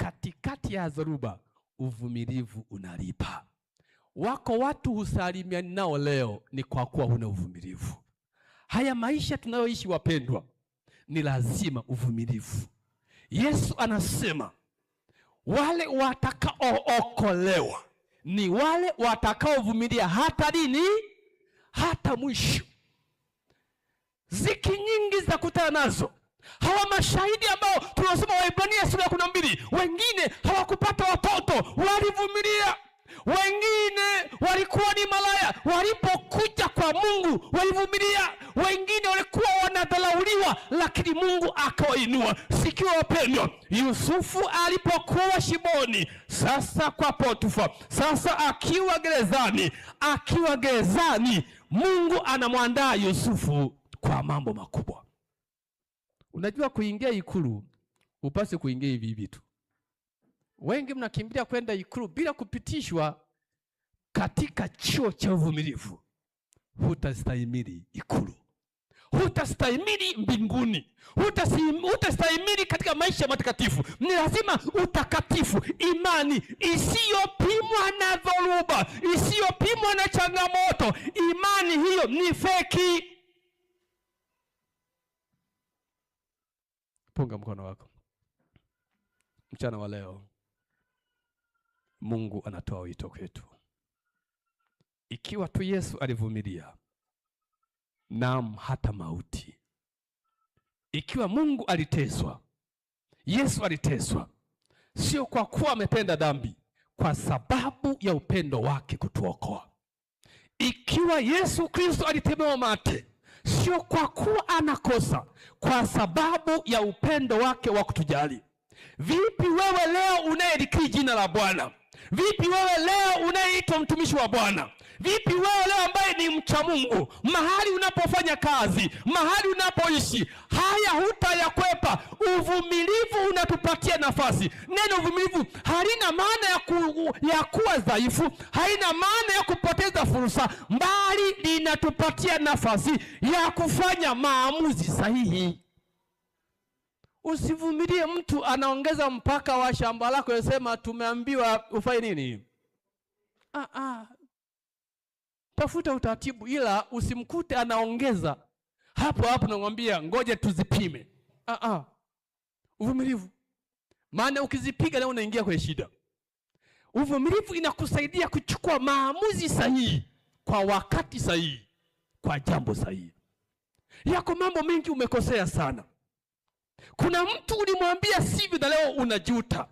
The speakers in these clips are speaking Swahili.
katikati ya dhoruba uvumilivu unalipa. Wako watu husalimiani nao leo ni kwa kuwa huna uvumilivu. Haya maisha tunayoishi wapendwa, ni lazima uvumilivu. Yesu anasema wale watakaookolewa ni wale watakaovumilia hata lini? Hata mwisho. Ziki nyingi za kutana nazo. Hawa mashahidi ambao tunasoma Waebrania sura ya 12, wengine hawakupata watoto, walivumilia. Wengine walikuwa ni malaya, walipokuja kwa Mungu walivumilia. Wengine walikuwa wanadharauliwa, lakini Mungu akawainua. Sikia wapendwa, Yusufu alipokuwa shimoni, sasa kwa Potifa, sasa akiwa gerezani, Mungu anamwandaa Yusufu kwa mambo makubwa. Unajua kuingia ikulu, upasi kuingia hivi hivi tu. Wengi mnakimbilia kwenda ikulu bila kupitishwa katika chuo cha uvumilivu. Hutastahimili ikulu, hutastahimili mbinguni, hutastahimili katika maisha matakatifu. Ni lazima utakatifu, imani isiyopimwa na dhoruba, isiyopimwa na changamoto. Imani hiyo ni feki. Punga mkono wako. Mchana wa leo Mungu anatoa wito kwetu. Ikiwa tu Yesu alivumilia, naam hata mauti. Ikiwa Mungu aliteswa, Yesu aliteswa, sio kwa kuwa amependa dhambi, kwa sababu ya upendo wake kutuokoa. Ikiwa Yesu Kristo alitemewa mate, sio kwa kuwa anakosa, kwa sababu ya upendo wake wa kutujali. Vipi wewe leo unayelikiri jina la Bwana? Vipi wewe leo unayeitwa mtumishi wa Bwana? Vipi wewe leo ambaye ni mcha Mungu, mahali unapofanya kazi, mahali unapoishi, haya hutayakwepa. Uvumilivu unatupatia nafasi. Neno uvumilivu halina maana ya kuwa dhaifu, haina maana ya kupoteza fursa, bali linatupatia nafasi ya kufanya maamuzi sahihi. Usivumilie mtu anaongeza mpaka wa shamba lako, yasema tumeambiwa ufanye nini. Tafuta utaratibu, ila usimkute anaongeza hapo namwambia ngoja tuzipime. Uvumilivu. Maana ukizipiga na unaingia kwenye shida. Uvumilivu inakusaidia kuchukua maamuzi sahihi kwa wakati sahihi, kwa jambo sahihi. Yako mambo mengi umekosea sana. Kuna mtu ulimwambia sivyo na leo unajuta.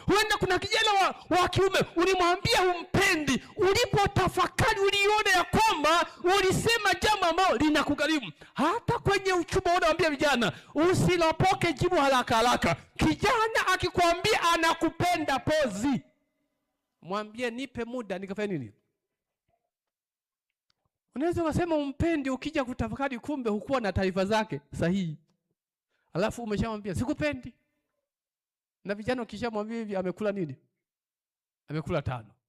Huenda kuna kijana wa kiume ulimwambia humpendi, ulipotafakari uliona ya kwamba ulisema jambo ambalo linakugharimu. Hata kwenye uchumba unawaambia vijana usilopoke jibu haraka haraka. Kijana akikwambia anakupenda pozi, mwambie nipe muda nikafanya nini. Unaweza kusema umpendi, ukija kutafakari kumbe hukuwa na taarifa zake sahihi. Alafu umeshamwambia sikupendi. Na vijana ukishamwambia hivi amekula nini? Amekula 5.